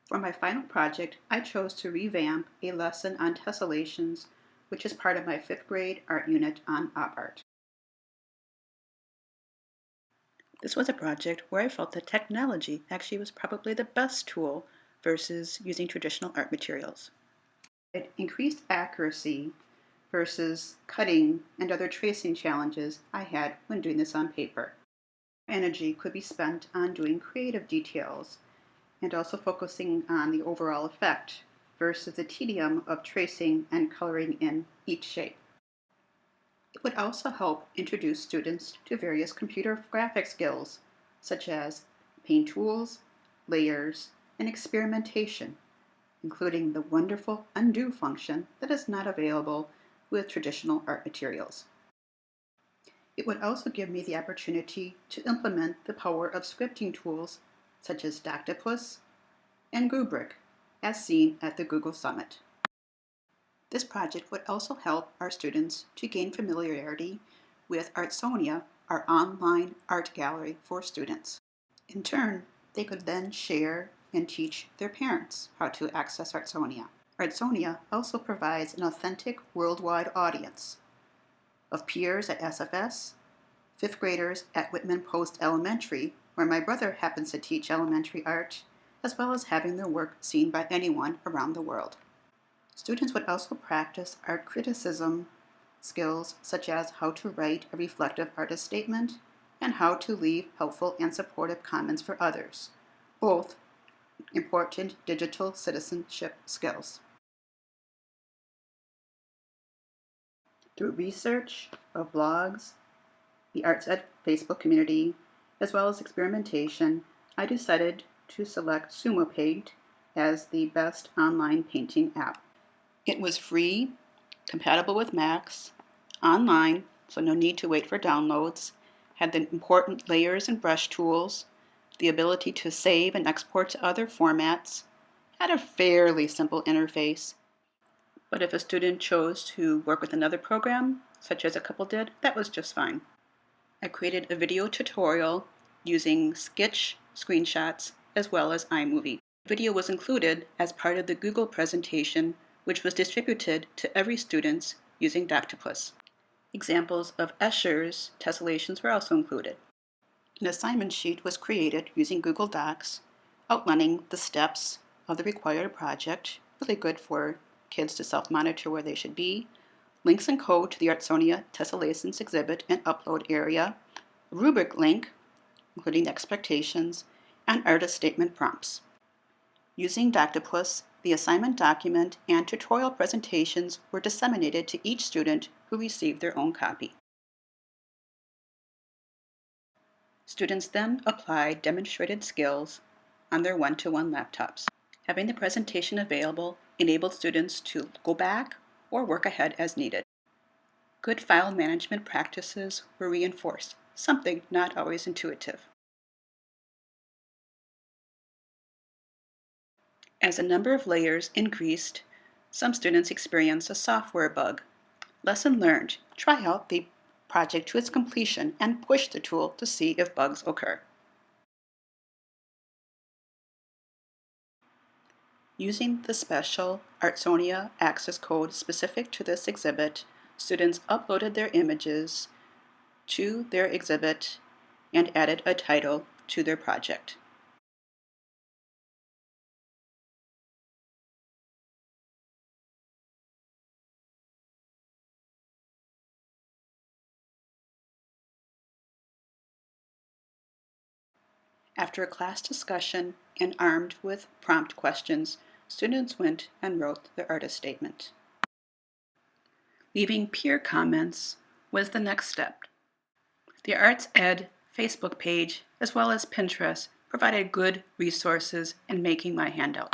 For my final project, I chose to revamp a lesson on tessellations, which is part of my 5th grade art unit on op art. This was a project where I felt that technology actually was probably the best tool versus using traditional art materials. It increased accuracy versus cutting and other tracing challenges I had when doing this on paper. Energy could be spent on doing creative details and also focusing on the overall effect versus the tedium of tracing and coloring in each shape. It would also help introduce students to various computer graphic skills, such as paint tools, layers, and experimentation, including the wonderful undo function that is not available with traditional art materials. It would also give me the opportunity to implement the power of scripting tools such as Doctopus and Rubric, as seen at the Google Summit. This project would also help our students to gain familiarity with Artsonia, our online art gallery for students. In turn, they could then share and teach their parents how to access Artsonia. Artsonia also provides an authentic worldwide audience of peers at SFS, 5th graders at Whitman Post Elementary, where my brother happens to teach elementary art, as well as having their work seen by anyone around the world. Students would also practice art criticism skills such as how to write a reflective artist statement and how to leave helpful and supportive comments for others, both important digital citizenship skills. Through research of blogs, the ArtsEd Facebook community, as well as experimentation, I decided to select Sumo Paint as the best online painting app. It was free, compatible with Macs, online, so no need to wait for downloads, had the important layers and brush tools, the ability to save and export to other formats, had a fairly simple interface. But if a student chose to work with another program, such as a couple did, that was just fine. I created a video tutorial using Sketch screenshots as well as iMovie. The video was included as part of the Google presentation, which was distributed to every student using Doctopus. Examples of Escher's tessellations were also included. An assignment sheet was created using Google Docs, outlining the steps of the required project, really good for kids to self-monitor where they should be, links and code to the Artsonia Tessellations exhibit and upload area, a rubric link, including expectations, and artist statement prompts. Using Doctopus, the assignment document and tutorial presentations were disseminated to each student who received their own copy. Students then applied demonstrated skills on their one-to-one laptops. Having the presentation available enabled students to go back or work ahead as needed. Good file management practices were reinforced, something not always intuitive. As the number of layers increased, some students experienced a software bug. Lesson learned: try out the project to its completion and push the tool to see if bugs occur. Using the special Artsonia access code specific to this exhibit, students uploaded their images to their exhibit and added a title to their project. After a class discussion and armed with prompt questions, students went and wrote their artist statement. Leaving peer comments was the next step. The ArtsEd Facebook page, as well as Pinterest, provided good resources in making my handout.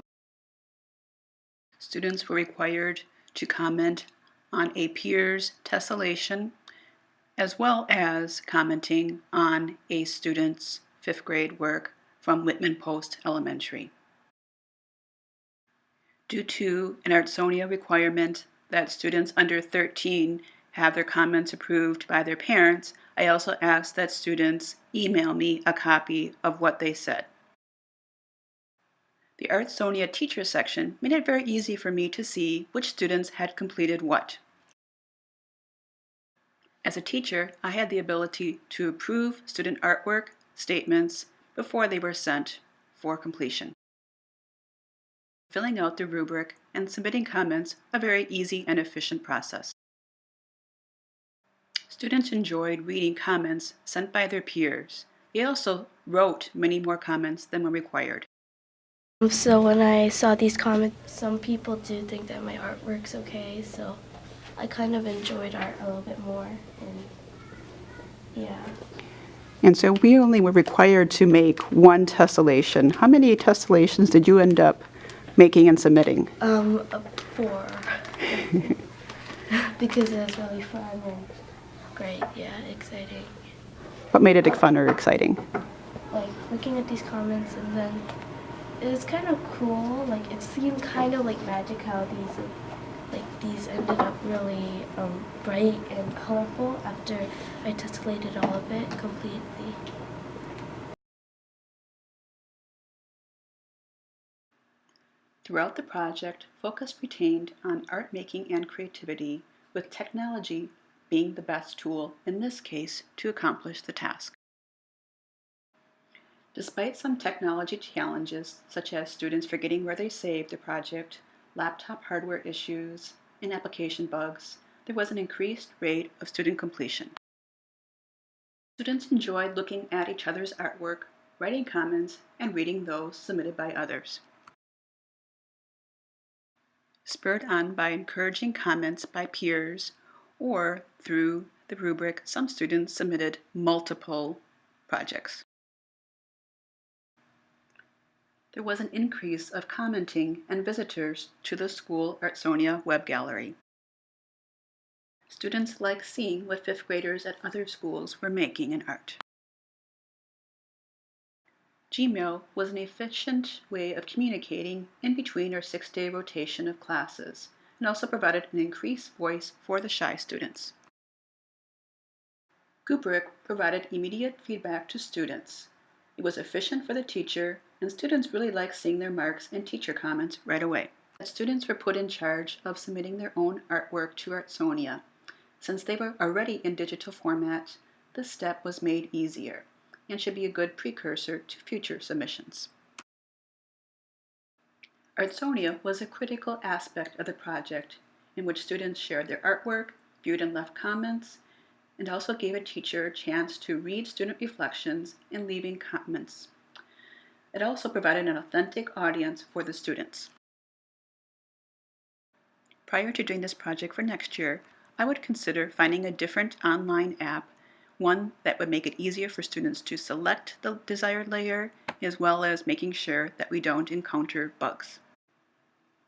Students were required to comment on a peer's tessellation, as well as commenting on a student's 5th grade work from Whitman Post Elementary. Due to an Artsonia requirement that students under 13 have their comments approved by their parents, I also asked that students email me a copy of what they said. The Artsonia teacher section made it very easy for me to see which students had completed what. As a teacher, I had the ability to approve student artwork, statements, before they were sent for completion. Filling out the rubric and submitting comments, a very easy and efficient process. Students enjoyed reading comments sent by their peers. They also wrote many more comments than were required. So when I saw these comments, some people do think that my artwork's okay, so I kind of enjoyed art a little bit more, and yeah. And so we only were required to make one tessellation. How many tessellations did you end up making and submitting? 4. Because it was really fun and great, yeah, exciting. What made it fun or exciting? Like looking at these comments, and then it was kind of cool. Like it seemed kind of like magic how these ended up really bright and colorful after I tessellated all of it completely. Throughout the project, focus retained on art making and creativity, with technology being the best tool, in this case, to accomplish the task. Despite some technology challenges, such as students forgetting where they saved the project, laptop hardware issues, and application bugs, there was an increased rate of student completion. Students enjoyed looking at each other's artwork, writing comments, and reading those submitted by others. Spurred on by encouraging comments by peers or through the rubric, some students submitted multiple projects. There was an increase of commenting and visitors to the school Artsonia web gallery. Students liked seeing what fifth graders at other schools were making in art. Gmail was an efficient way of communicating in between our 6-day rotation of classes, and also provided an increased voice for the shy students. Kubrick provided immediate feedback to students. It was efficient for the teacher, and students really liked seeing their marks and teacher comments right away. Students were put in charge of submitting their own artwork to Artsonia. Since they were already in digital format, this step was made easier and should be a good precursor to future submissions. Artsonia was a critical aspect of the project in which students shared their artwork, viewed and left comments, and also gave a teacher a chance to read student reflections and leaving comments. It also provided an authentic audience for the students. Prior to doing this project for next year, I would consider finding a different online app, one that would make it easier for students to select the desired layer, as well as making sure that we don't encounter bugs.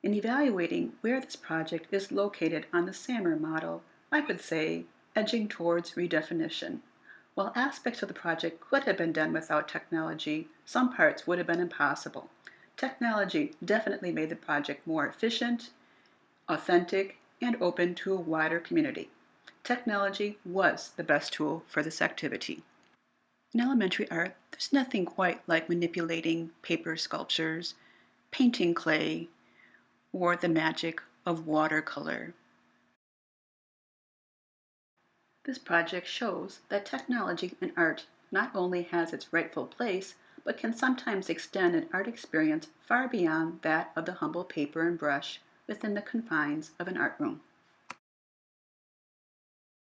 In evaluating where this project is located on the SAMR model, I would say edging towards redefinition. While aspects of the project could have been done without technology, some parts would have been impossible. Technology definitely made the project more efficient, authentic, and open to a wider community. Technology was the best tool for this activity. In elementary art, there's nothing quite like manipulating paper sculptures, painting clay, or the magic of watercolor. This project shows that technology in art not only has its rightful place, but can sometimes extend an art experience far beyond that of the humble paper and brush within the confines of an art room.